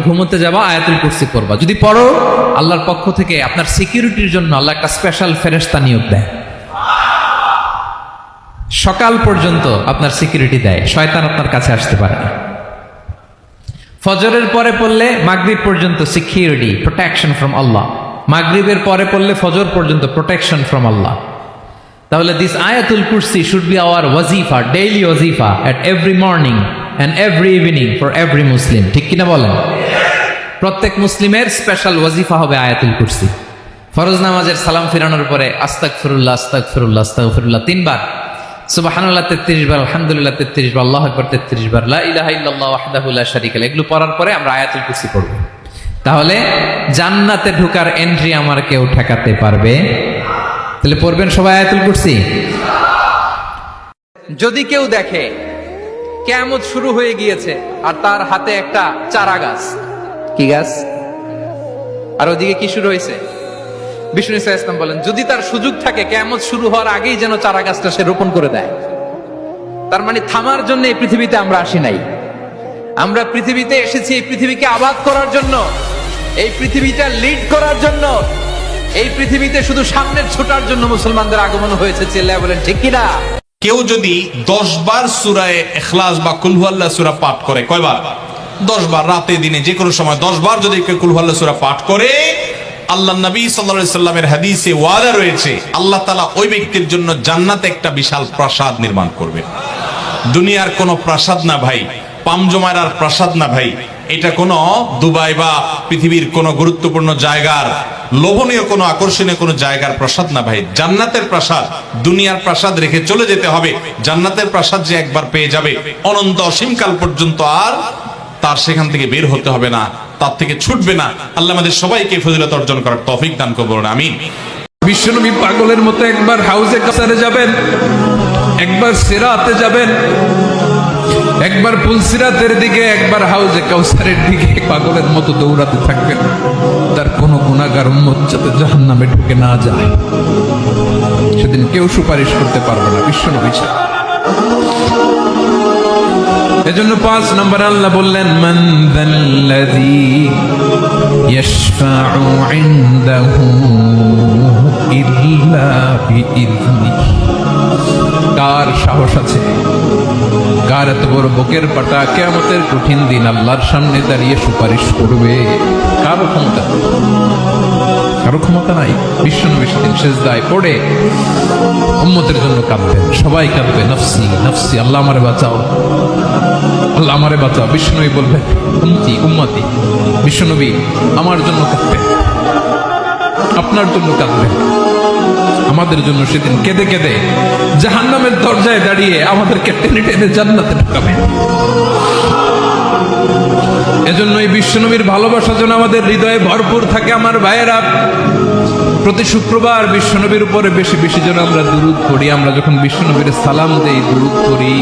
ঘুমোতে যাবা আয়াতুল কুরসি পড়বা, যদি পড়ো আল্লাহর পক্ষ থেকে আপনার সিকিউরিটির জন্য আল্লাহ একটা স্পেশাল ফেরেশতা নিয়োগ দেয়, সকাল পর্যন্ত আপনার সিকিউরিটি দেয়, শয়তান আপনার কাছে আসতে পারে না। ফজরের পরে পড়লে মাগরিব পর্যন্ত সিকিউরিটি, প্রোটেকশন ফ্রম আল্লাহ। মাগরিবের পরে পড়লে ফজর পর্যন্ত প্রোটেকশন ফ্রম আল্লাহ। তাহলে দিস আয়াতুল কুরসি শুড বি আওয়ার ওয়াজিফা, ডেইলি ওয়াজিফা at every morning and every evening for every Muslim, ঠিক কিনা বলেন? প্রত্যেক মুসলিমের স্পেশাল ওয়াজিফা হবে আয়াতুল কুরসি। ফরজ নামাজের সালাম ফিরানোর পরে আস্তাগফিরুল্লাহ আস্তাগফিরুল্লাহ আস্তাগফিরুল্লাহ 3 বার, সুবহানাল্লাহ 33 বার, আলহামদুলিল্লাহ 33 বার, আল্লাহু আকবার 33 বার, লা ইলাহা ইল্লাল্লাহু ওয়াহদাহু লা শারীকা লাহু, এগুলো পড়ার পরে আমরা আয়াতুল কুরসি পড়ব। তাহলে জান্নাতে ঢোকার এন্ট্রি আমার কেউ ঠেকাতে পারবে? তাহলে পড়বেন সবাই আয়াতুল কুরসি। যদি কেউ দেখে কিয়ামত শুরু হয়ে গিয়েছে আর তার হাতে একটা চারা গাছ, কি গাছ? আর ওদিকে কি শুরু হয়েছে? বিষ্ণু ইসলাম বলেন, যদি তার সুযোগ থাকে কিয়ামত শুরু হওয়ার আগেই যেন চারা গাছটা সে রোপণ করে দেয়। তার মানে থামার জন্য এই পৃথিবীতে আমরা আসি নাই, আমরা পৃথিবীতে এসেছি এই পৃথিবীকে আবাদ করার জন্য, এই পৃথিবীটা লিড করার জন্য, এই পৃথিবীতে শুধু সামনের ছোটার জন্য মুসলমানদের আগমন হয়েছে। চিল্লায় বলেন ঠিক কিনা? কেউ যদি 10 বার সূরা ইখলাস বা কুল হুয়াল্লাহ সূরা পাঠ করে, কয়বার? 10 বার, রাতে দিনে যে কোনো সময় 10 বার যদি কেউ কুল হুয়াল্লাহ সূরা পাঠ করে, আল্লাহ নবী সাল্লাল্লাহু আলাইহি সাল্লামের হাদিসে ওয়াদা রয়েছে, আল্লাহ তাআলা ওই ব্যক্তির জন্য জান্নাতে একটা বিশাল প্রাসাদ নির্মাণ করবে। দুনিয়ার কোনো প্রাসাদ না ভাই, পামজমারার প্রাসাদ না ভাই, এটা কোনো দুবাই বা পৃথিবীর কোনো গুরুত্বপূর্ণ জায়গার লোভনীয় কোনো আকর্ষণীয় কোনো জায়গার প্রাসাদ না ভাই, জান্নাতের প্রাসাদ। দুনিয়ার প্রাসাদ রেখে চলে যেতে হবে, জান্নাতের প্রাসাদ যে একবার পেয়ে যাবে অনন্ত অসীমকাল পর্যন্ত আর তার সেখান থেকে বের হতে হবে না, তার থেকে ছুটবে না। আল্লাহ আমাদের সবাইকে ফজিলত অর্জন করার তৌফিক দান করুন, আমিন। বিশ্বনবী পাগলের মতো একবার হাউজে কাসারে যাবেন, একবার সিরাতে যাবেন, একবার পুলসিরাতের দিকে, একবার হাউজে কাউসারের দিকে পাগলের মতো দৌড়াতে থাকবেন। তার কোনো গুনাহগার উম্মত যাতে জাহান্নামে ঢুকে না যায়, সেদিন কেউ সুপারিশ করতে পারবে না বিশ্বনবী ছাড়া। এজন্য 5 নম্বর আল্লাহ বললেন, মান যাল্লাযী ইয়াশফাউ ইনদাহু ইল্লা বিইযনিহি। কার সাহস আছে, কার এত বড় বুকের পাটা কিয়ামতের কঠিন দিন আল্লাহর সামনে দাঁড়িয়ে সুপারিশ করবে? কারো ক্ষমতা, কারো ক্ষমতা নাই। বিশ্বনবী সেদিন সিজদায় পড়ে উম্মতের জন্য কাঁদবেন, সবাই কাঁদবে, নফসি নফসি, আল্লাহ আমারে বাঁচাও, আল্লাহ আমারে বাঁচাও। বিশ্বনবী বলবেন, উম্মতি উম্মতি। বিশ্বনবী আমার জন্য কাঁদবেন, আপনার জন্য কাঁদবেন, আমাদের জন্য সেদিন কেঁদে কেঁদে জাহান্নামের দরজায় দাঁড়িয়ে আমাদেরকে টেনে টেনে জান্নাতে ঢুকাবেন। এজন্য এই বিশ্বনবীর ভালোবাসা যেন আমাদের হৃদয়ে ভরপুর থাকে। আমার ভাইয়েরা, প্রতি শুক্রবার বিশ্বনবীর উপরে বেশি বেশি যেন আমরা দুরূদ পড়ি। আমরা যখন বিশ্বনবীর সালাম দেই, দুরূদ পড়ি,